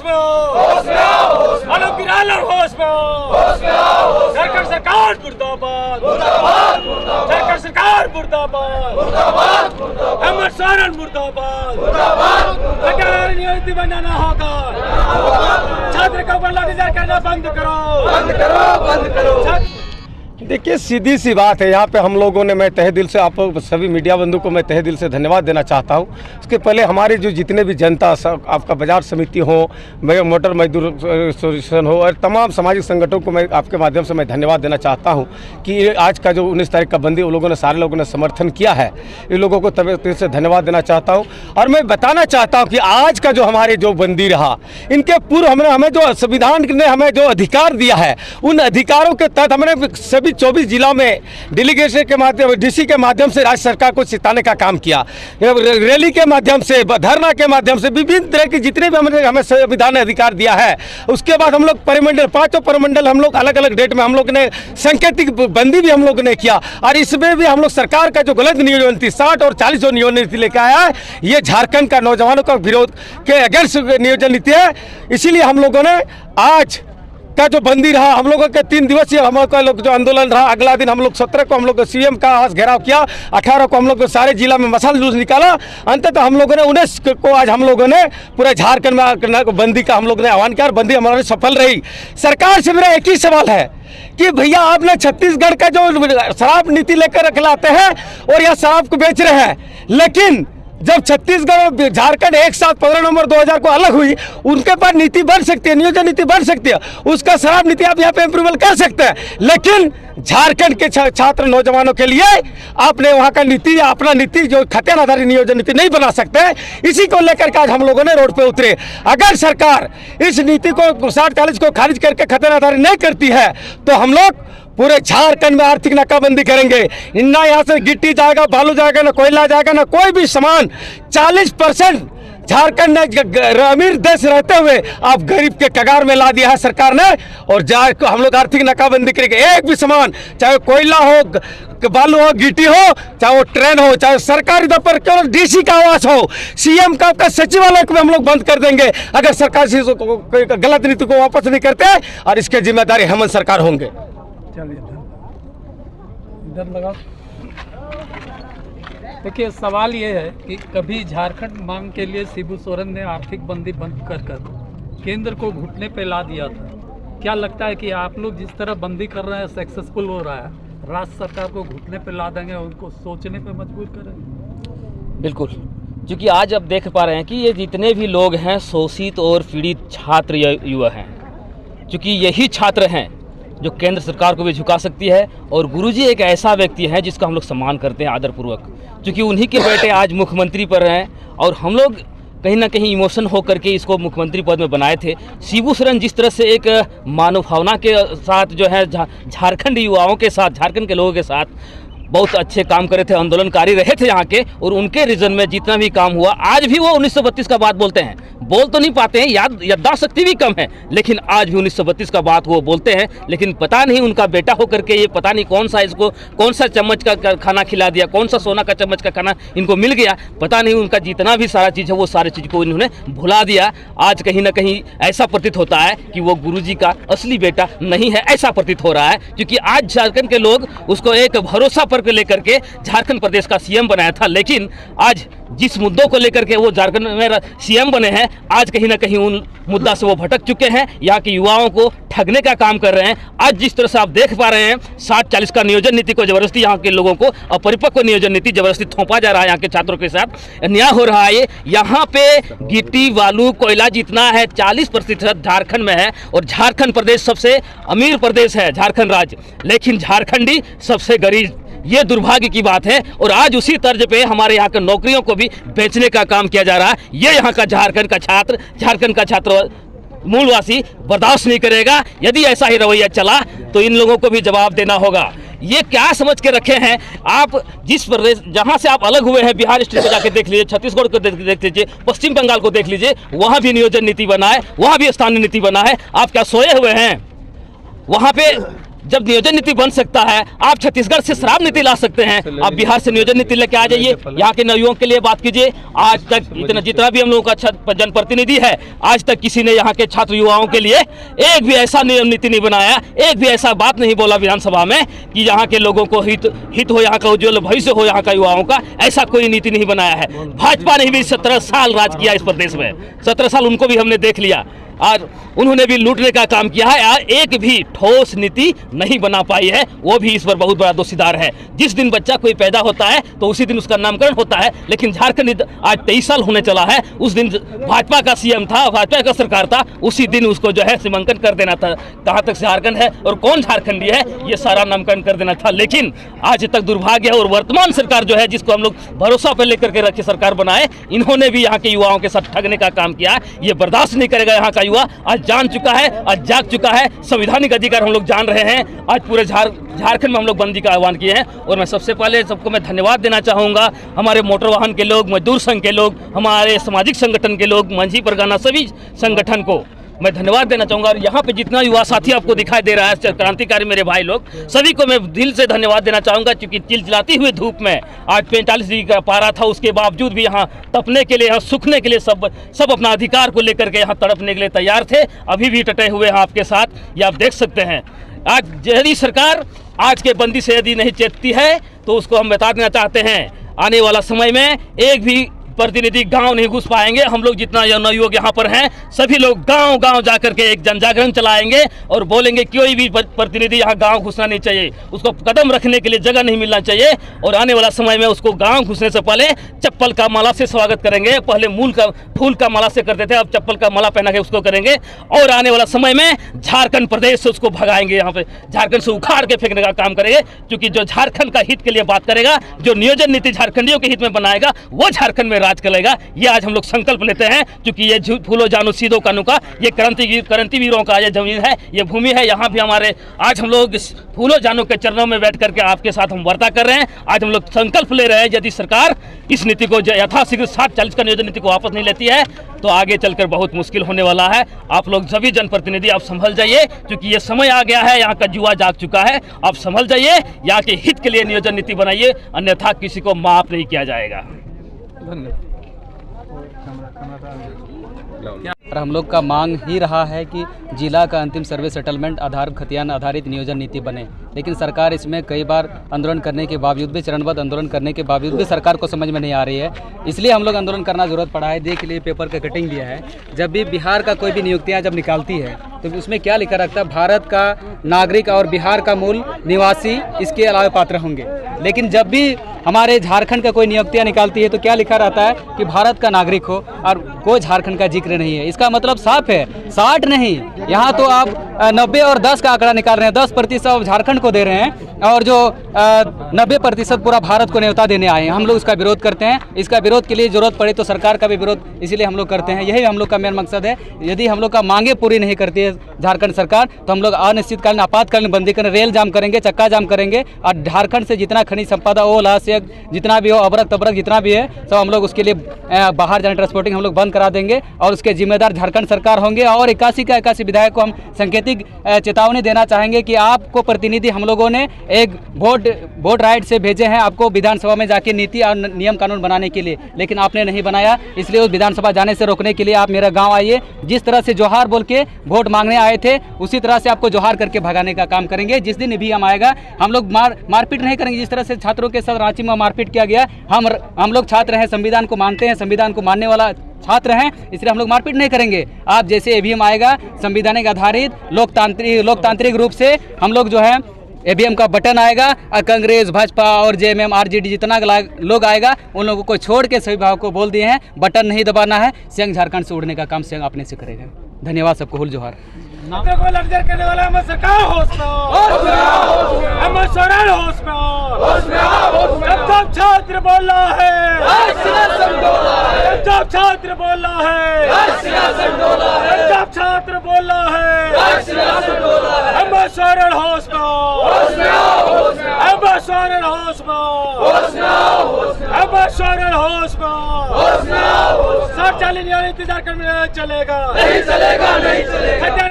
में हो, मानव गिरालर होश में हो, झारखंड सरकार मुर्दाबाद, झारखंड सरकार मुर्दाबाद, हेमंत सोरेन मुर्दाबाद, सरकार नियोजित बनाना होगा, छात्र को बलात्कार करना बंद करो। देखिए सीधी सी बात है, यहाँ पे हम लोगों ने, मैं तहे दिल से आप सभी मीडिया बंधु को मैं तहे दिल से धन्यवाद देना चाहता हूँ। उसके पहले हमारे जो जितने भी जनता, आपका बाजार समिति हो, मोटर मजदूर एसोसिएशन हो और तमाम सामाजिक संगठनों को मैं आपके माध्यम से मैं धन्यवाद देना चाहता हूँ कि आज का जो 19 तारीख का बंदी उन लोगों ने, सारे लोगों ने समर्थन किया है। इन लोगों को तहे से धन्यवाद देना चाहता हूँ। और मैं बताना चाहता हूँ कि आज का जो हमारे जो बंदी रहा, इनके पूर्व हमें जो संविधान ने हमें जो अधिकार दिया है, उन अधिकारों के तहत हमने सभी 24 जिलों में डेलीगेशन के माध्यम, डीसी के माध्यम से राज्य सरकार को सिताने का काम किया। रैली के माध्यम से, धरना के माध्यम से, विभिन्न तरह की जितने भी हमें संविधान ने अधिकार दिया है। उसके बाद हम लोग परिमंडल, 5 परिमंडल हम लोग अलग अलग डेट में हम लोग ने सांकेतिक बंदी भी हम लोग ने किया। और इसमें भी हम लोग सरकार का जो गलत नियोजन थी, 60 और 40 जो नियोजन नीति लेकर आया है, ये झारखंड का नौजवानों का विरोध के अगेंस्ट नियोजन नीति है। इसीलिए हम लोगों ने आज का जो बंदी रहा, हम लोगों के 3 दिवसीय हम लोग का जो आंदोलन रहा, अगला दिन हम लोग 17 को हम लोग सीएम का आवास घेराव किया, 18 को हम लोग सारे जिला में मशाल जुलूस निकाला। अंततः हम लोगों ने 19 को आज हम लोगों ने पूरे झारखंड में बंदी का हम लोग ने आह्वान किया और बंदी हमारी सफल रही। सरकार से मेरा एक ही सवाल है कि भैया आपने छत्तीसगढ़ का जो शराब नीति लेकर रख लाते हैं और यह शराब को बेच रहे हैं, लेकिन जब छत्तीसगढ़ और झारखंड एक साथ 15 नवंबर 2000 को अलग हुई, उनके पास नीति बन सकती है, नियोजन नीति बन सकती है, उसका शराब नीति आप यहाँ पे अप्रूवल कर सकते हैं। लेकिन झारखंड के छात्र नौजवानों के लिए आपने वहाँ का नीति, अपना नीति जो खतियान आधारित नियोजन नीति नहीं बना सकते। इसी को लेकर के आज हम लोगों ने रोड पे उतरे। अगर सरकार इस नीति को 60-40 को खारिज करके खतियान आधारित नहीं करती है तो हम लोग पूरे झारखंड में आर्थिक नाकाबंदी करेंगे। ना यहाँ से गिट्टी जाएगा, बालू जाएगा, ना कोयला जाएगा, ना कोई भी सामान। 40% झारखंड ने अमीर देश रहते हुए आप गरीब के कगार में ला दिया है सरकार ने। और हम लोग आर्थिक नाकाबंदी करेंगे। एक भी सामान, चाहे कोयला हो, बालू हो, गिट्टी हो, चाहे वो ट्रेन हो, चाहे सरकारी दफ्तर केवल डीसी का आवास हो, सीएम का सचिवालय को हम लोग बंद कर देंगे अगर सरकार से गलत नीति को वापस नहीं करते। और इसके जिम्मेदारी हेमंत सरकार होंगे। इधर लगा। देखिए सवाल ये है कि कभी झारखंड मांग के लिए शिबू सोरेन ने आर्थिक बंदी बंद कर केंद्र को घुटने पे ला दिया था। क्या लगता है कि आप लोग जिस तरह बंदी कर रहे हैं सक्सेसफुल हो रहा है, राज्य सरकार को घुटने पे ला देंगे, उनको सोचने पे मजबूर करेंगे? बिल्कुल, क्योंकि आज अब देख पा रहे हैं कि ये जितने भी लोग हैं शोषित और पीड़ित छात्र युवा हैं, क्योंकि यही छात्र हैं जो केंद्र सरकार को भी झुका सकती है। और गुरुजी एक ऐसा व्यक्ति है जिसका हम लोग सम्मान करते हैं आदरपूर्वक, क्योंकि उन्हीं के बेटे आज मुख्यमंत्री पर हैं और हम लोग कहीं ना कहीं इमोशन हो करके इसको मुख्यमंत्री पद में बनाए थे। शिबू सोरेन जिस तरह से एक मानव भावना के साथ जो है झारखंड युवाओं के साथ, झारखंड के लोगों के साथ बहुत अच्छे काम करे थे, आंदोलनकारी रहे थे यहाँ के, और उनके रीजन में जितना भी काम हुआ, आज भी वो 1932 का बात बोलते हैं। बोल तो नहीं पाते हैं, याददाश्त शक्ति भी कम है, लेकिन आज भी 1932 का बात वो बोलते हैं। लेकिन पता नहीं उनका बेटा होकर के ये पता नहीं कौन सा इसको कौन सा चम्मच का खाना खिला दिया, कौन सा सोना का चम्मच का खाना इनको मिल गया, पता नहीं उनका जितना भी सारा चीज़ है वो सारी चीज़ को इन्होंने भुला दिया। आज कहीं ना कहीं ऐसा प्रतीत होता है कि वो गुरुजी का असली बेटा नहीं है, ऐसा प्रतीत हो रहा है। क्योंकि आज झारखंड के लोग उसको एक भरोसा पर लेकर के झारखंड प्रदेश का सीएम बनाया था, लेकिन आज जिस मुद्दों को लेकर के वो झारखंड में सीएम बने हैं, आज कहीं ना कहीं उन मुद्दा से वो भटक चुके हैं, यहाँ के युवाओं को ठगने का काम कर रहे हैं। आज जिस तरह से आप देख पा रहे हैं 60-40 का नियोजन नीति को जबरदस्ती यहाँ के लोगों को अपरिपक्व नियोजन नीति जबरदस्ती थोपा जा रहा है, यहाँ के छात्रों के साथ अन्याय हो रहा है। यहाँ पे गिट्टी, बालू, कोयला जितना है 40% झारखंड में है, और झारखंड प्रदेश सबसे अमीर प्रदेश है झारखंड राज्य, लेकिन झारखंडी सबसे गरीब। ये दुर्भाग्य की बात है। और आज उसी तर्ज पे हमारे यहाँ के नौकरियों को भी बेचने का काम किया जा रहा है। ये यहाँ का झारखंड का छात्र मूलवासी बर्दाश्त नहीं करेगा। यदि ऐसा ही रवैया चला तो इन लोगों को भी जवाब देना होगा। ये क्या समझ के रखे हैं आप, जिस प्रदेश जहाँ से आप अलग हुए हैं, बिहार स्टेट को जाके देख लीजिए, छत्तीसगढ़ को देख लीजिए, पश्चिम बंगाल को देख लीजिए, वहाँ भी नियोजन नीति बना है, वहाँ भी स्थानीय नीति बना है। आप क्या सोए हुए हैं? वहाँ पे जब नियोजन नीति बन सकता है, आप छत्तीसगढ़ से शराब नीति ला सकते हैं, आप बिहार से नियोजन नीति लेके आ जाइए, यहाँ के नवयुवकों के लिए बात कीजिए। आज तक इतना जितना भी हम लोगों का जनप्रतिनिधि है, आज तक किसी ने यहाँ के छात्र युवाओं के लिए एक भी ऐसा नियम नीति नहीं बनाया, एक भी ऐसा बात नहीं बोला विधानसभा में कि यहाँ के लोगों को हित हो, यहाँ का उज्जवल भविष्य हो यहाँ का युवाओं का, ऐसा कोई नीति नहीं बनाया है। भाजपा ने भी 17 साल राज किया इस प्रदेश में, 17 साल उनको भी हमने देख लिया, और उन्होंने भी लूटने का काम किया है और एक भी ठोस नीति नहीं बना पाई है। वो भी इस पर बहुत बड़ा दोषीदार है। जिस दिन बच्चा कोई पैदा होता है तो उसी दिन उसका नामकरण होता है, लेकिन झारखंड आज 23 साल होने चला है, उस दिन भाजपा का सीएम था, भाजपा का सरकार था, उसी दिन उसको जो है सीमांकन कर देना था। कहाँ तक झारखंड है और कौन झारखंडी है, ये सारा नामकरण कर देना था। लेकिन आज तक दुर्भाग्य है, और वर्तमान सरकार जो है, जिसको हम लोग भरोसा पर लेकर के रखे सरकार बनाए, इन्होंने भी यहाँ के युवाओं के साथ ठगने का काम किया। ये बर्दाश्त नहीं करेगा यहाँ का युवा। आज जान चुका है, आज जाग चुका है, संवैधानिक अधिकार हम लोग जान रहे हैं। आज पूरे झारखंड में हम लोग बंदी का आह्वान किए हैं। और मैं सबसे पहले सबको मैं धन्यवाद देना चाहूँगा, हमारे मोटर वाहन के लोग, मजदूर संघ के लोग, हमारे सामाजिक संगठन के लोग, मंझी परगना सभी संगठन को मैं धन्यवाद देना चाहूँगा। और यहाँ पे जितना युवा साथी आपको दिखाई दे रहा है, क्रांतिकारी मेरे भाई लोग, सभी को मैं दिल से धन्यवाद देना चाहूँगा, क्योंकि चिलचिलाती हुई धूप में आज 45 डिग्री का पारा था, उसके बावजूद भी यहाँ तपने के लिए, यहाँ सूखने के लिए सब अपना अधिकार को लेकर के यहाँ तड़पने के लिए तैयार थे। अभी भी डटे हुए हैं आपके साथ, ये आप देख सकते हैं। आज यदि सरकार आज के बंदी से यदि नहीं चेतती है तो उसको हम बता देना चाहते हैं, आने वाला समय में एक भी प्रतिनिधि गांव नहीं घुस पाएंगे। हम लोग जितना नवयुवक यहाँ पर हैं, सभी लोग गांव गांव जाकर के एक जन जागरण चलाएंगे और बोलेंगे कोई भी प्रतिनिधि यहाँ गांव घुसना नहीं चाहिए, उसको कदम रखने के लिए जगह नहीं मिलना चाहिए। और आने वाला समय में उसको गांव घुसने से पहले चप्पल का माला से स्वागत करेंगे। पहले फूल का माला से करते थे, अब चप्पल का माला पहना के उसको करेंगे। और आने वाला समय में झारखंड प्रदेश से उसको भगाएंगे, यहाँ पे झारखंड से उखाड़ के फेंकने का काम करेंगे। क्योंकि जो झारखंड का हित के लिए बात करेगा, जो नियोजन नीति झारखंडियों के हित में बनाएगा, वो झारखंड में राज करेगा। ये आज हम लोग संकल्प लेते हैं, क्योंकि ये फूलो जानो सीधो कानू का, ये क्रांतिवीरों का ये जमीन है, ये भूमि है। यहाँ भी हमारे आज हम लोग फूलो जानो के चरणों में बैठ करके आपके साथ हम वार्ता कर रहे हैं। आज हम लोग संकल्प ले रहे हैं, यदि सरकार इस नीति को यथाशीघ्र 60-40 का नियोजन नीति को वापस नहीं लेती है तो आगे चलकर बहुत मुश्किल होने वाला है। आप लोग सभी जनप्रतिनिधि आप संभल जाइए, क्योंकि ये समय आ गया है, यहाँ का युवा जाग चुका है। आप संभल जाइए, यहाँ के हित के लिए नियोजन नीति बनाइए, अन्यथा किसी को माफ नहीं किया जाएगा। और हम लोग का मांग ही रहा है कि जिला का अंतिम सर्वे सेटलमेंट आधार खतियान आधारित नियोजन नीति बने, लेकिन सरकार इसमें कई बार आंदोलन करने के बावजूद भी, चरणबद्ध आंदोलन करने के बावजूद भी सरकार को समझ में नहीं आ रही है। इसलिए हम लोग आंदोलन करना जरूरत पड़ा है। देख लिए पेपर का कटिंग दिया है, जब भी बिहार का कोई भी नियुक्तियाँ जब निकालती है तो उसमें क्या लिखा रखता है, भारत का नागरिक और बिहार का मूल निवासी इसके अलावा पात्र होंगे। लेकिन जब भी हमारे झारखंड का कोई नियुक्तियाँ निकालती है तो क्या लिखा रहता है कि भारत का नागरिक हो, और कोई झारखंड का जिक्र नहीं है। इसका मतलब साफ है, 60 नहीं, यहाँ तो आप 90 और 10 का आंकड़ा निकाल रहे हैं। 10% झारखंड को दे रहे हैं और जो 90% पूरा भारत को न्योता देने आए हैं। हम लोग इसका विरोध करते हैं। इसका विरोध के लिए जरूरत पड़े तो सरकार का भी विरोध इसीलिए हम लोग करते हैं। यही हम लोग का मेन मकसद है। यदि हम लोग का मांगे पूरी नहीं करती है झारखंड सरकार तो हम लोग अनिश्चितकालीन आपातकालीन बंदी करें, रेल जाम करेंगे, चक्का जाम करेंगे, और झारखंड से जितना खनिज संपदा हो, लाश जितना भी हो, अबरक तबरक जितना भी है, सब हम लोग उसके लिए बाहर जाने ट्रांसपोर्टिंग हम लोग बंद करा देंगे और उसके जिम्मेदार झारखंड सरकार होंगे। और 81 विधायक को हम सांकेतिक चेतावनी देना चाहेंगे कि आपको प्रतिनिधि हम लोगों ने एक वोट राइट से भेजे हैं आपको विधानसभा में जाके नीति और नियम कानून बनाने के लिए, लेकिन आपने नहीं बनाया। इसलिए उस विधानसभा जाने से रोकने के लिए आप मेरा गाँव आइए। जिस तरह से जोहार बोल के वोट मांगने आए थे, उसी तरह से आपको जोहार करके भगाने का काम करेंगे। जिस दिन भी हम आएगा, हम लोग मारपीट नहीं करेंगे। जिस तरह से छात्रों के साथ रांची में मारपीट किया गया, हम लोग छात्र हैं, संविधान को मानते हैं, संविधान को मानने वाला छात्र हैं, इसलिए हम लोग मारपीट नहीं करेंगे। आप जैसे ईवीएम आएगा, संविधानिक आधारित लोकतांत्रिक रूप से हम लोग जो है ईवीएम का बटन आएगा, और कांग्रेस, भाजपा और जेएमएम, आरजेडी जितना लोग आएगा, उन लोगों को छोड़ के सभी भाव को बोल दिए हैं बटन नहीं दबाना है। सिंह झारखंड से उड़ने का काम सिंह अपने से करेगा। धन्यवाद सबको। हुल जोहार। को लग्जर करने वाला अमर सरकार होश में अमर सोरेन होश में। जब छात्र बोल रहा है, जब छात्र बोल रहा है, जब छात्र बोल रहा है, अमर सोरेन होश में, अमर सोरेन होश में, अमर सोरेन होश में। 60-40 इंतजार करने चलेगा, नहीं चलेगा, नहीं चलेगा।